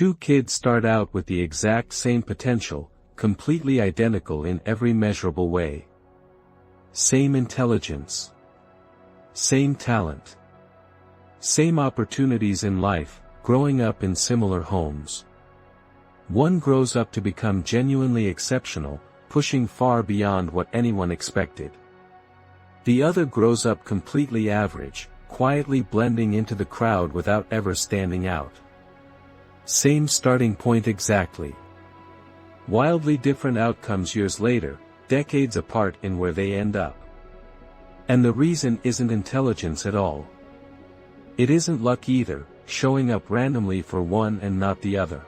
Two kids start out with the exact same potential, completely identical in every measurable way. Same intelligence. Same talent. Same opportunities in life, growing up in similar homes. One grows up to become genuinely exceptional, pushing far beyond what anyone expected. The other grows up completely average, quietly blending into the crowd without ever standing out. Same starting point exactly. Wildly different outcomes years later, decades apart in where they end up. And the reason isn't intelligence at all. It isn't luck either, showing up randomly for one and not the other.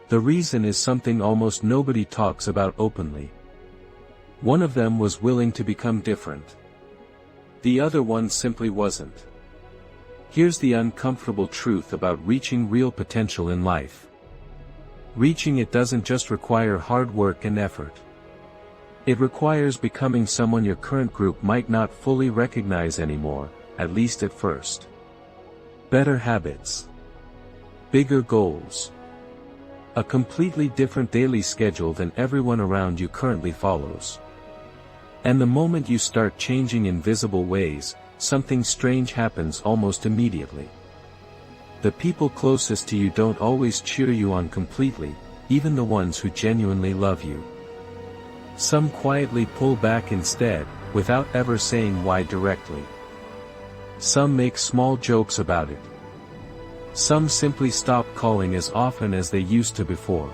The reason is something almost nobody talks about openly. One of them was willing to become different. The other one simply wasn't. Here's the uncomfortable truth about reaching real potential in life. Reaching it doesn't just require hard work and effort. It requires becoming someone your current group might not fully recognize anymore, at least at first. Better habits. Bigger goals. A completely different daily schedule than everyone around you currently follows. And the moment you start changing in visible ways, something strange happens almost immediately. The people closest to you don't always cheer you on completely, even the ones who genuinely love you. Some quietly pull back instead, without ever saying why directly. Some make small jokes about it. Some simply stop calling as often as they used to before.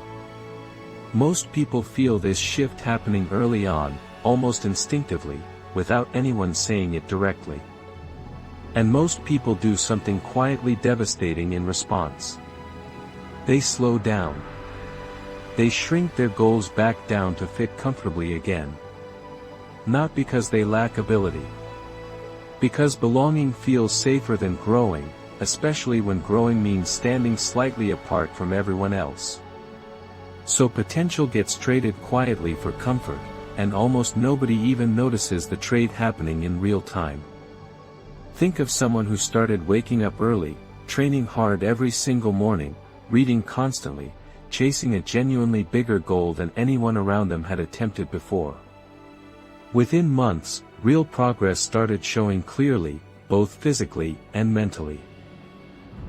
Most people feel this shift happening early on, almost instinctively, without anyone saying it directly. And most people do something quietly devastating in response. They slow down. They shrink their goals back down to fit comfortably again. Not because they lack ability. Because belonging feels safer than growing, especially when growing means standing slightly apart from everyone else. So potential gets traded quietly for comfort, and almost nobody even notices the trade happening in real time. Think of someone who started waking up early, training hard every single morning, reading constantly, chasing a genuinely bigger goal than anyone around them had attempted before. Within months, real progress started showing clearly, both physically and mentally.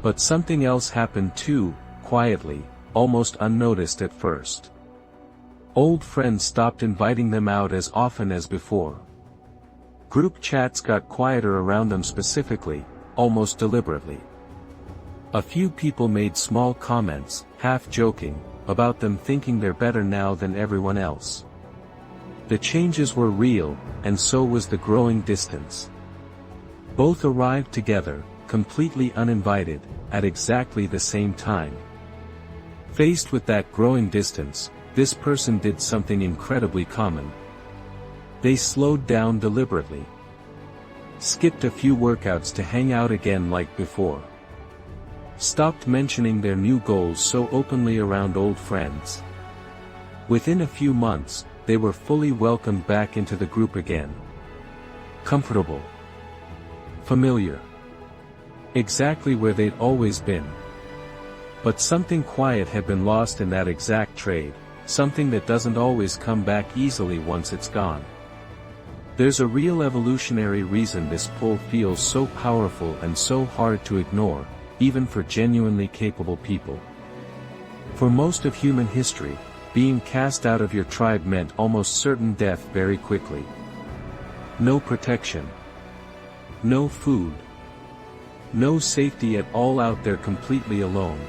But something else happened too, quietly, almost unnoticed at first. Old friends stopped inviting them out as often as before. Group chats got quieter around them specifically, almost deliberately. A few people made small comments, half joking, about them thinking they're better now than everyone else. The changes were real, and so was the growing distance. Both arrived together, completely uninvited, at exactly the same time. Faced with that growing distance, this person did something incredibly common. They slowed down deliberately. Skipped a few workouts to hang out again like before. Stopped mentioning their new goals so openly around old friends. Within a few months, they were fully welcomed back into the group again. Comfortable. Familiar. Exactly where they'd always been. But something quiet had been lost in that exact trade, something that doesn't always come back easily once it's gone. There's a real evolutionary reason this pull feels so powerful and so hard to ignore, even for genuinely capable people. For most of human history, being cast out of your tribe meant almost certain death very quickly. No protection. No food. No safety at all, out there completely alone.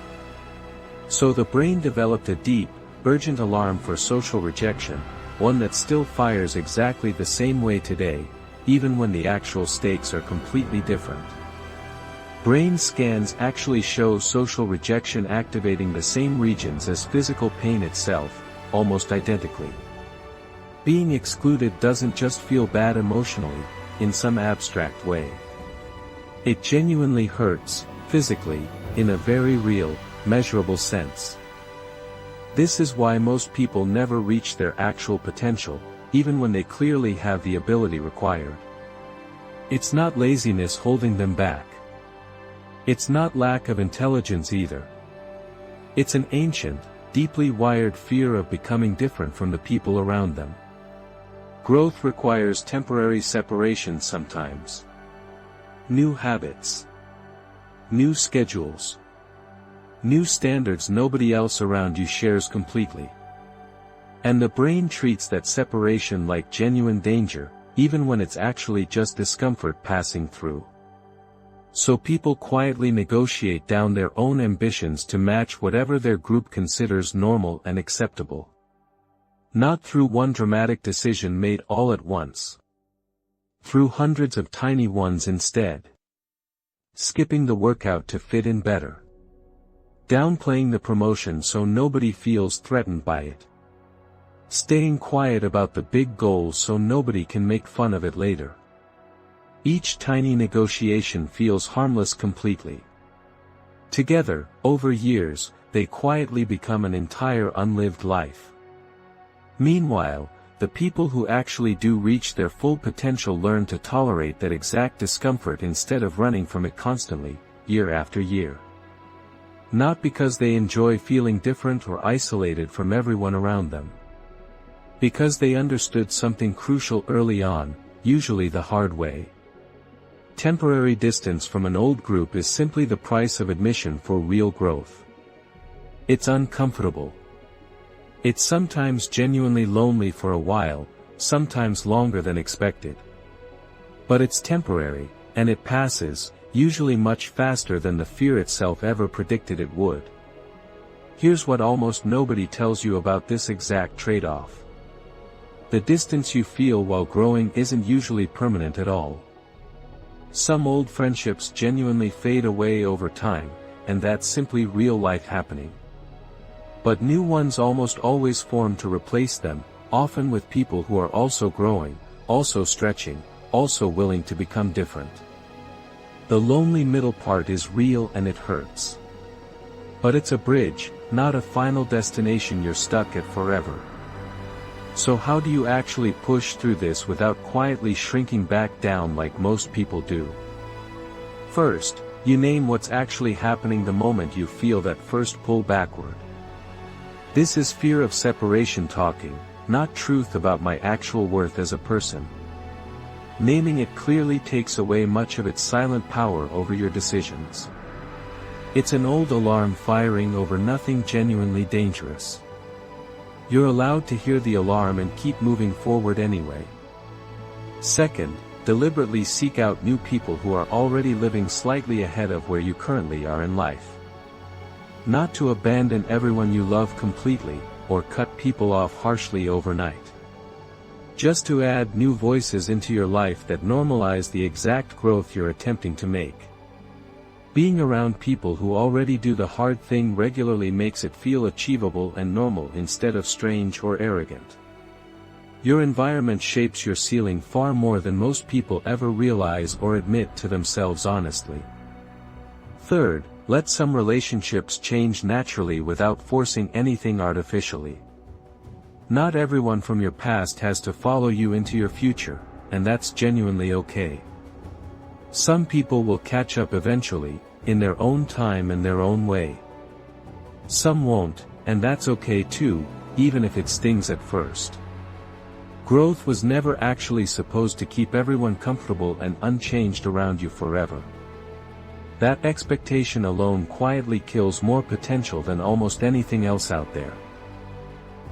So the brain developed a deep, urgent alarm for social rejection, one that still fires exactly the same way today, even when the actual stakes are completely different. Brain scans actually show social rejection activating the same regions as physical pain itself, almost identically. Being excluded doesn't just feel bad emotionally, in some abstract way. It genuinely hurts, physically, in a very real, measurable sense. This is why most people never reach their actual potential, even when they clearly have the ability required. It's not laziness holding them back. It's not lack of intelligence either. It's an ancient, deeply wired fear of becoming different from the people around them. Growth requires temporary separation sometimes. New habits. New schedules. New standards nobody else around you shares completely. And the brain treats that separation like genuine danger, even when it's actually just discomfort passing through. So people quietly negotiate down their own ambitions to match whatever their group considers normal and acceptable. Not through one dramatic decision made all at once. Through hundreds of tiny ones instead. Skipping the workout to fit in better. Downplaying the promotion so nobody feels threatened by it. Staying quiet about the big goals so nobody can make fun of it later. Each tiny negotiation feels harmless completely. Together, over years, they quietly become an entire unlived life. Meanwhile, the people who actually do reach their full potential learn to tolerate that exact discomfort instead of running from it constantly, year after year. Not because they enjoy feeling different or isolated from everyone around them. Because they understood something crucial early on, usually the hard way. Temporary distance from an old group is simply the price of admission for real growth. It's uncomfortable. It's sometimes genuinely lonely for a while, sometimes longer than expected. But it's temporary, and it passes, usually much faster than the fear itself ever predicted it would. Here's what almost nobody tells you about this exact trade-off. The distance you feel while growing isn't usually permanent at all. Some old friendships genuinely fade away over time, and that's simply real life happening. But new ones almost always form to replace them, often with people who are also growing, also stretching, also willing to become different. The lonely middle part is real and it hurts. But it's a bridge, not a final destination you're stuck at forever. So how do you actually push through this without quietly shrinking back down like most people do? First, you name what's actually happening the moment you feel that first pull backward. This is fear of separation talking, not truth about my actual worth as a person. Naming it clearly takes away much of its silent power over your decisions. It's an old alarm firing over nothing genuinely dangerous. You're allowed to hear the alarm and keep moving forward anyway. Second, deliberately seek out new people who are already living slightly ahead of where you currently are in life. Not to abandon everyone you love completely, or cut people off harshly overnight. Just to add new voices into your life that normalize the exact growth you're attempting to make. Being around people who already do the hard thing regularly makes it feel achievable and normal instead of strange or arrogant. Your environment shapes your ceiling far more than most people ever realize or admit to themselves honestly. Third, let some relationships change naturally without forcing anything artificially. Not everyone from your past has to follow you into your future, and that's genuinely okay. Some people will catch up eventually, in their own time and their own way. Some won't, and that's okay too, even if it stings at first. Growth was never actually supposed to keep everyone comfortable and unchanged around you forever. That expectation alone quietly kills more potential than almost anything else out there.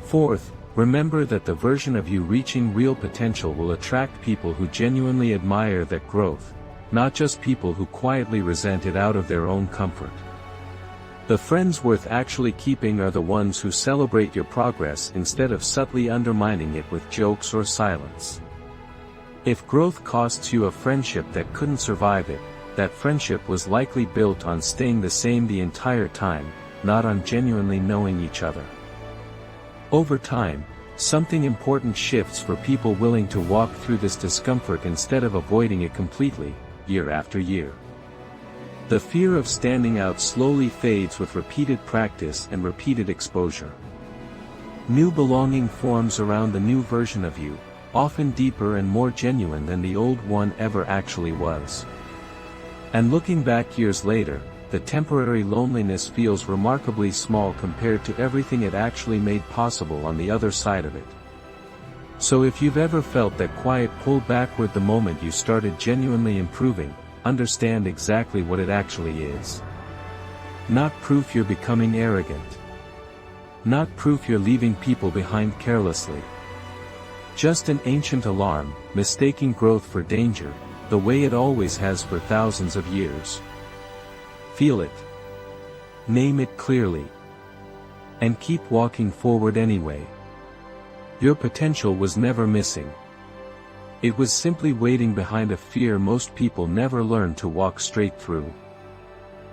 Fourth, remember that the version of you reaching real potential will attract people who genuinely admire that growth, not just people who quietly resent it out of their own comfort. The friends worth actually keeping are the ones who celebrate your progress instead of subtly undermining it with jokes or silence. If growth costs you a friendship that couldn't survive it, that friendship was likely built on staying the same the entire time, not on genuinely knowing each other. Over time, something important shifts for people willing to walk through this discomfort instead of avoiding it completely, year after year. The fear of standing out slowly fades with repeated practice and repeated exposure. New belonging forms around the new version of you, often deeper and more genuine than the old one ever actually was. And looking back years later, the temporary loneliness feels remarkably small compared to everything it actually made possible on the other side of it. So if you've ever felt that quiet pull backward the moment you started genuinely improving, understand exactly what it actually is. Not proof you're becoming arrogant. Not proof you're leaving people behind carelessly. Just an ancient alarm, mistaking growth for danger, the way it always has for thousands of years. Feel it. Name it clearly. And keep walking forward anyway. Your potential was never missing. It was simply waiting behind a fear most people never learn to walk straight through.